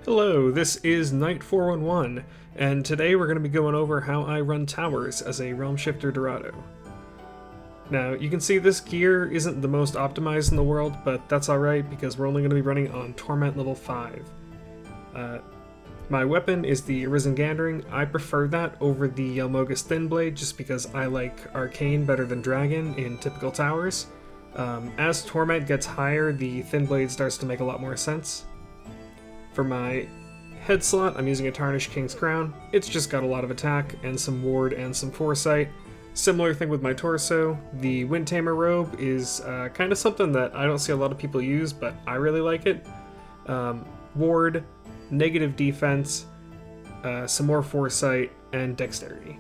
Hello, this is Knight 411, and today we're going to be going over how I run towers as a Realmshifter Dorado. Now, you can see this gear isn't the most optimized in the world, but that's alright because we're only going to be running on Torment level 5. My weapon is the Arisen Gandering. I prefer that over the Yelmogus Thin Blade just because I like Arcane better than Dragon in typical towers. As Torment gets higher, the Thin Blade starts to make a lot more sense. For my head slot, I'm using a Tarnished King's Crown. It's just got a lot of attack, and some ward, and some foresight. Similar thing with my torso. The Wind Tamer robe is kind of something that I don't see a lot of people use, but I really like it. Ward, negative defense, some more foresight, and dexterity.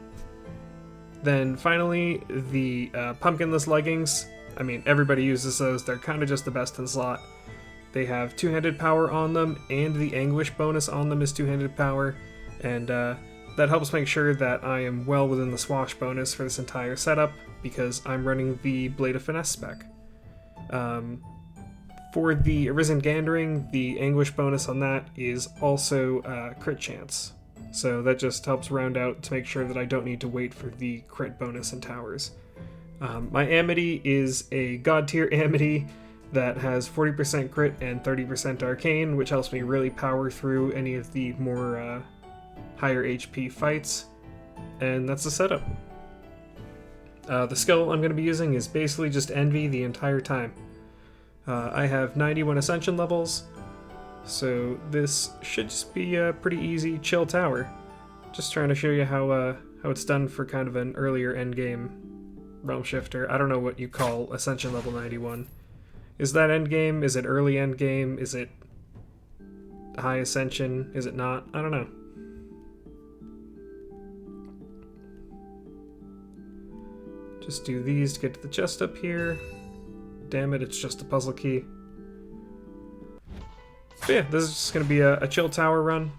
Then finally, the pumpkinless leggings. I mean, everybody uses those. They're kind of just the best in slot. They have two-handed power on them, and the Anguish bonus on them is two-handed power, and that helps make sure that I am well within the Swash bonus for this entire setup, because I'm running the Blade of Finesse spec. For the Arisen Gandering, the Anguish bonus on that is also crit chance, so that just helps round out to make sure that I don't need to wait for the crit bonus in towers. My Amity is a God tier Amity that has 40% crit and 30% arcane, which helps me really power through any of the more higher HP fights, and that's the setup. The skill I'm going to be using is basically just Envy the entire time. I have 91 ascension levels, so this should just be a pretty easy, chill tower. Just trying to show you how it's done for kind of an earlier endgame Realmshifter. I don't know what you call ascension level 91. Is that endgame? Is it early endgame? Is it high ascension? Is it not? I don't know. Just do these to get to the chest up here. Damn it, it's just a puzzle key. But yeah, this is just going to be a chill tower run.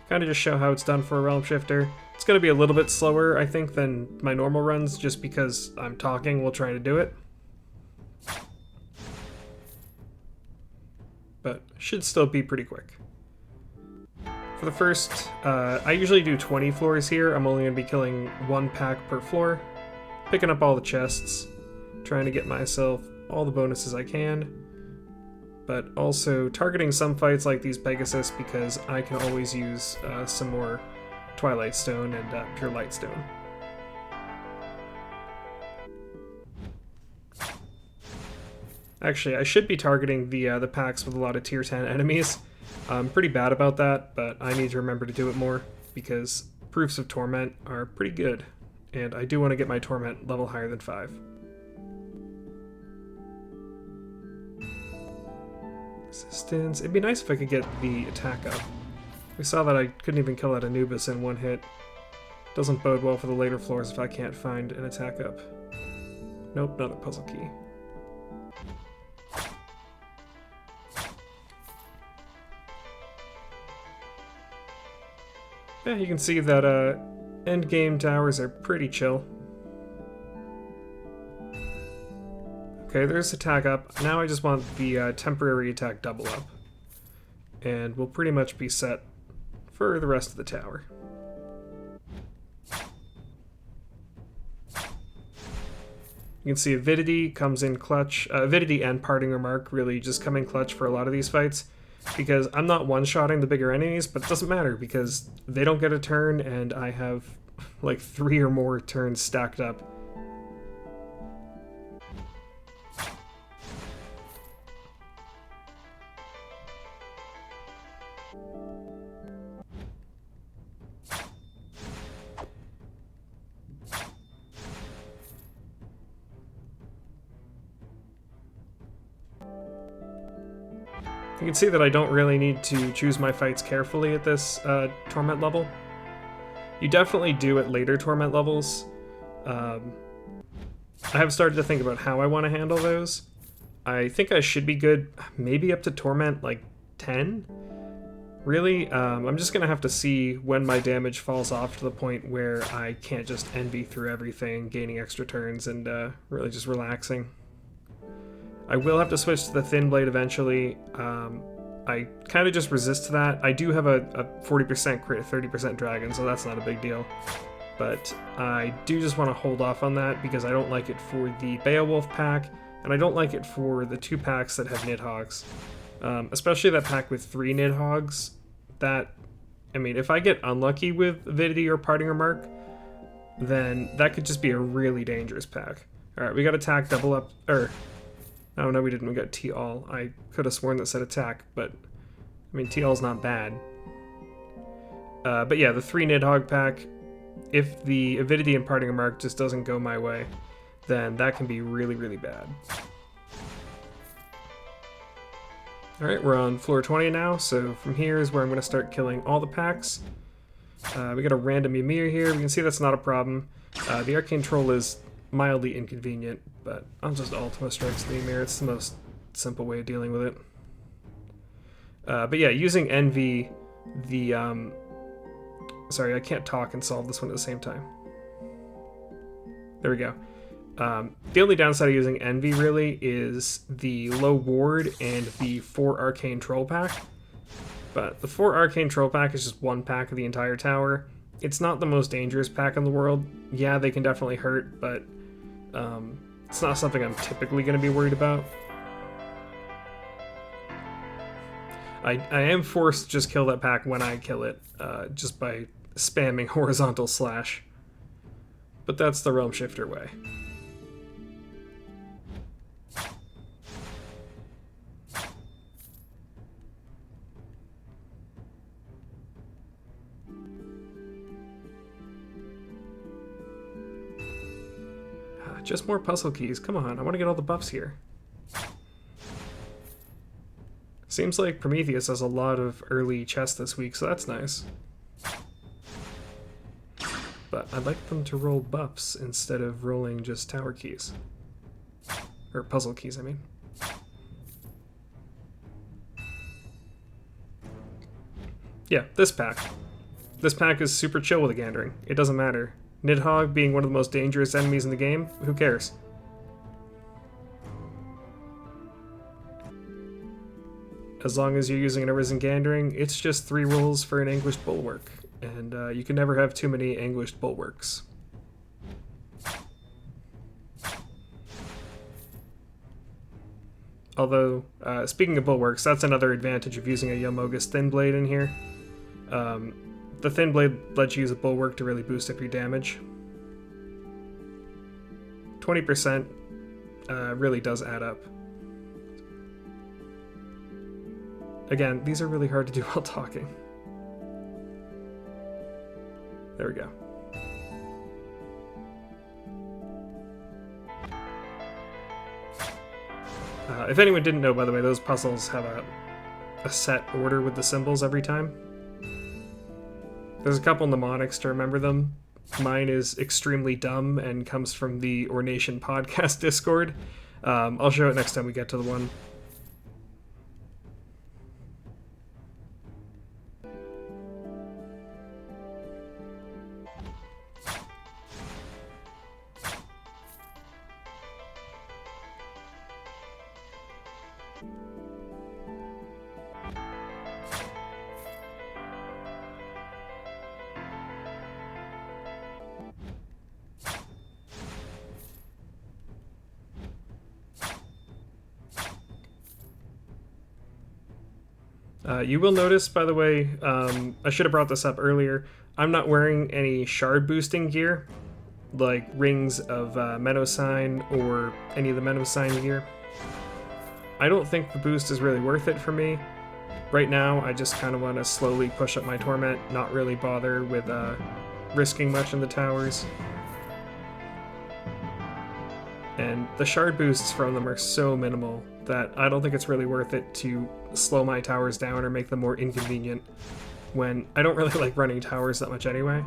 Kind of just show how it's done for a Realmshifter. It's going to be a little bit slower, I think, than my normal runs, just because I'm talking while trying to do it. But should still be pretty quick. For the first, I usually do 20 floors here. I'm only going to be killing one pack per floor, picking up all the chests, trying to get myself all the bonuses I can, but also targeting some fights like these Pegasus because I can always use some more Twilight Stone and Pure Light Stone. Actually, I should be targeting the packs with a lot of tier 10 enemies. I'm pretty bad about that, but I need to remember to do it more because proofs of Torment are pretty good, and I do want to get my Torment level higher than 5. Resistance. It'd be nice if I could get the attack up. We saw that I couldn't even kill that Anubis in one hit. Doesn't bode well for the later floors if I can't find an attack up. Nope, not a puzzle key. Yeah, you can see that endgame towers are pretty chill. Okay, there's attack up. Now I just want the temporary attack double up. And we'll pretty much be set for the rest of the tower. You can see Avidity comes in clutch. Avidity and Parting Remark really just come in clutch for a lot of these fights, because I'm not one-shotting the bigger enemies, but it doesn't matter because they don't get a turn and I have like 3 or more turns stacked up. You can see that I don't really need to choose my fights carefully at this Torment level. You definitely do at later Torment levels. I have started to think about how I want to handle those. I think I should be good maybe up to Torment like 10. Really, I'm just going to have to see when my damage falls off to the point where I can't just envy through everything, gaining extra turns and really just relaxing. I will have to switch to the Thin Blade eventually. I kind of just resist that. I do have a 40% crit, 30% dragon, so that's not a big deal. But I do just want to hold off on that because I don't like it for the Beowulf pack, and I don't like it for the 2 packs that have Nidhogg's. Especially that pack with 3 Nidhogg's. That, I mean, if I get unlucky with Avidity or Parting Remark, then that could just be a really dangerous pack. Alright, we got attack, double up, oh no we didn't, we got T-all. I could have sworn that said attack, but, I mean, T-all's not bad. But yeah, the 3 Nidhogg pack, if the Avidity and Parting Remark just doesn't go my way, then that can be really, really bad. Alright, we're on floor 20 now, so from here is where I'm going to start killing all the packs. We got a random Ymir here. We can see that's not a problem. The Arcane Troll is mildly inconvenient, but I'll just Ultima Strikes the Ymir. It's the most simple way of dealing with it. But yeah, using Envy, the... Sorry, I can't talk and solve this one at the same time. There we go. The only downside of using Envy, really, is the low ward and the 4 Arcane Troll pack. But the 4 Arcane Troll pack is just 1 pack of the entire tower. It's not the most dangerous pack in the world. Yeah, they can definitely hurt, but it's not something I'm typically going to be worried about. I am forced to just kill that pack when I kill it, just by spamming horizontal slash. But that's the Realmshifter way. Just more puzzle keys. Come on, I want to get all the buffs here. Seems like Prometheus has a lot of early chests this week, so that's nice. But I'd like them to roll buffs instead of rolling just tower keys. Or puzzle keys, I mean. Yeah, this pack. This pack is super chill with the Gandering. It doesn't matter. Nidhogg being one of the most dangerous enemies in the game, who cares? As long as you're using an Arisen Gandering, it's just 3 rolls for an Anguished Bulwark, and you can never have too many Anguished Bulwarks. Although, speaking of Bulwarks, that's another advantage of using a Yomoga's Thin Blade in here. The Thin Blade lets you use a Bulwark to really boost up your damage. 20% really does add up. Again, these are really hard to do while talking. There we go. If anyone didn't know, by the way, those puzzles have a set order with the symbols every time. There's a couple mnemonics to remember them. Mine is extremely dumb and comes from the Ornation podcast Discord. I'll show it next time we get to the one. You will notice, by the way, I should have brought this up earlier, I'm not wearing any shard boosting gear, like rings of Menosign or any of the Menosign gear. I don't think the boost is really worth it for me. Right now, I just kind of want to slowly push up my Torment, not really bother with risking much in the towers. And the shard boosts from them are so minimal that I don't think it's really worth it to slow my towers down or make them more inconvenient when I don't really like running towers that much anyway.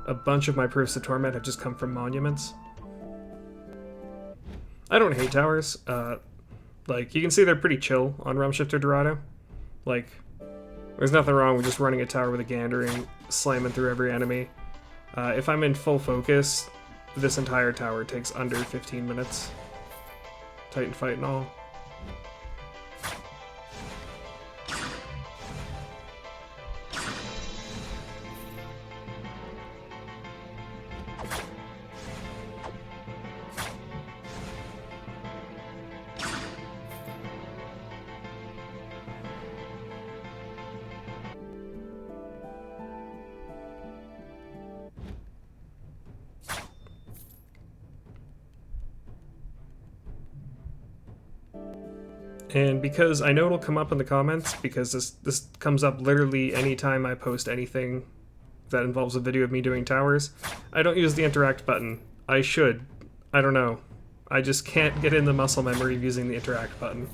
A bunch of my Proofs of Torment have just come from monuments. I don't hate towers. Like, you can see they're pretty chill on Realmshifter Dorado. Like, there's nothing wrong with just running a tower with a Gandering, slamming through every enemy. If I'm in full focus, this entire tower takes under 15 minutes. Titan fight and all. And because I know it'll come up in the comments, because this comes up literally anytime I post anything that involves a video of me doing towers, I don't use the interact button. I should. I don't know. I just can't get in the muscle memory of using the interact button.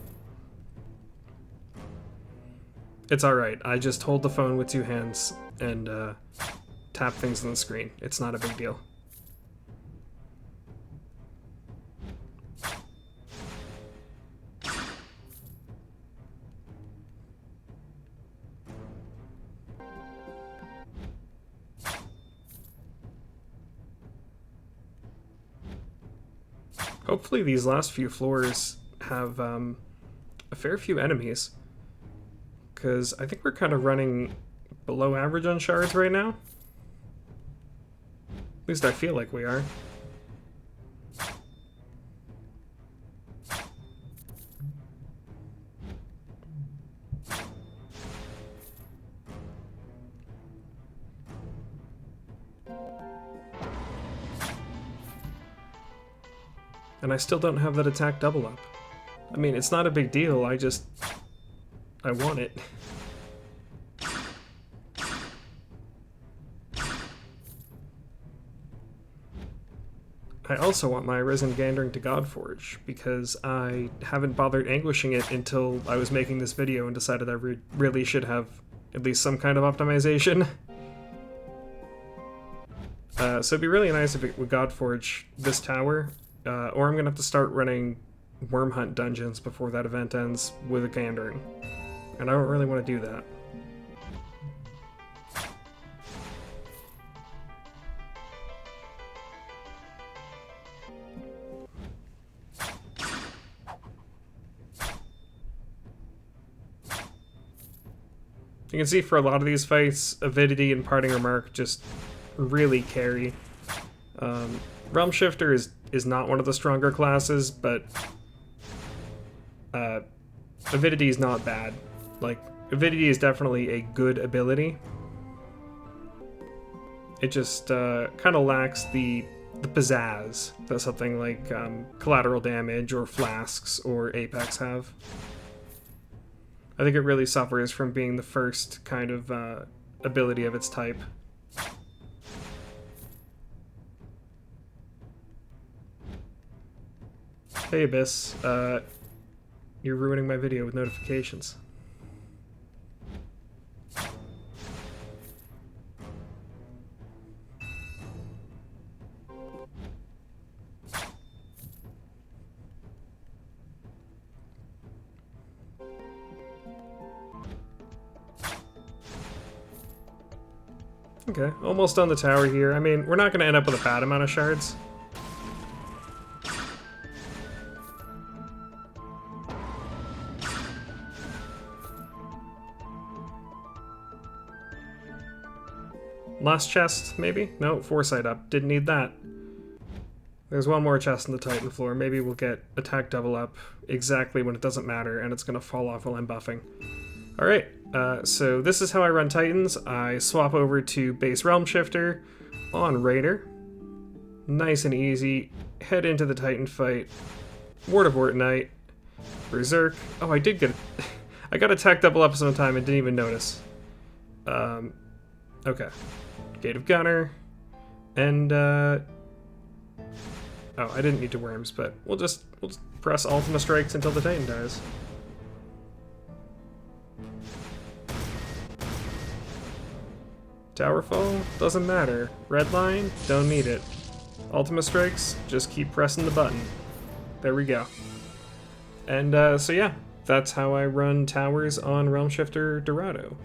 It's alright. I just hold the phone with 2 hands and tap things on the screen. It's not a big deal. Hopefully these last few floors have a fair few enemies, because I think we're kind of running below average on shards right now. At least I feel like we are. And I still don't have that attack double up. I mean, it's not a big deal, I want it. I also want my Arisen Gandering to Godforge, because I haven't bothered anguishing it until I was making this video and decided I really should have at least some kind of optimization. So it'd be really nice if it would Godforge this tower, or I'm gonna have to start running Worm Hunt dungeons before that event ends with a Gandering. And I don't really want to do that. You can see for a lot of these fights, Avidity and Parting Remark just really carry. Realmshifter is not one of the stronger classes, but Avidity is not bad. Like, Avidity is definitely a good ability. It just kind of lacks the pizzazz that something like Collateral Damage or Flasks or Apex have. I think it really suffers from being the first kind of ability of its type. Hey Abyss, you're ruining my video with notifications. Okay, almost on the tower here. I mean, we're not going to end up with a bad amount of shards. Last chest, maybe? No, foresight up. Didn't need that. There's one more chest on the Titan floor. Maybe we'll get attack double up exactly when it doesn't matter, and it's going to fall off while I'm buffing. Alright, so this is how I run Titans. I swap over to base Realmshifter on Raider. Nice and easy. Head into the Titan fight. Ward of Ortonite. Berserk. Oh, I did get... I got attack double up some time and didn't even notice. Okay. Gate of Gunner. And, oh, I didn't need to Worms, but we'll just press Ultima Strikes until the Titan dies. Tower fall? Doesn't matter. Red line? Don't need it. Ultima Strikes? Just keep pressing the button. There we go. And, so yeah, that's how I run towers on Realmshifter Dorado.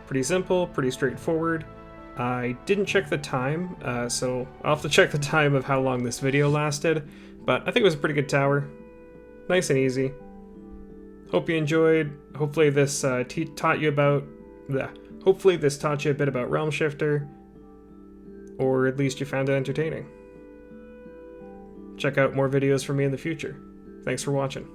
Pretty simple, pretty straightforward. I didn't check the time, so I'll have to check the time of how long this video lasted, but I think it was a pretty good tower. Nice and easy. Hope you enjoyed. Hopefully this taught you a bit about Realmshifter, or at least you found it entertaining. Check out more videos from me in the future. Thanks for watching.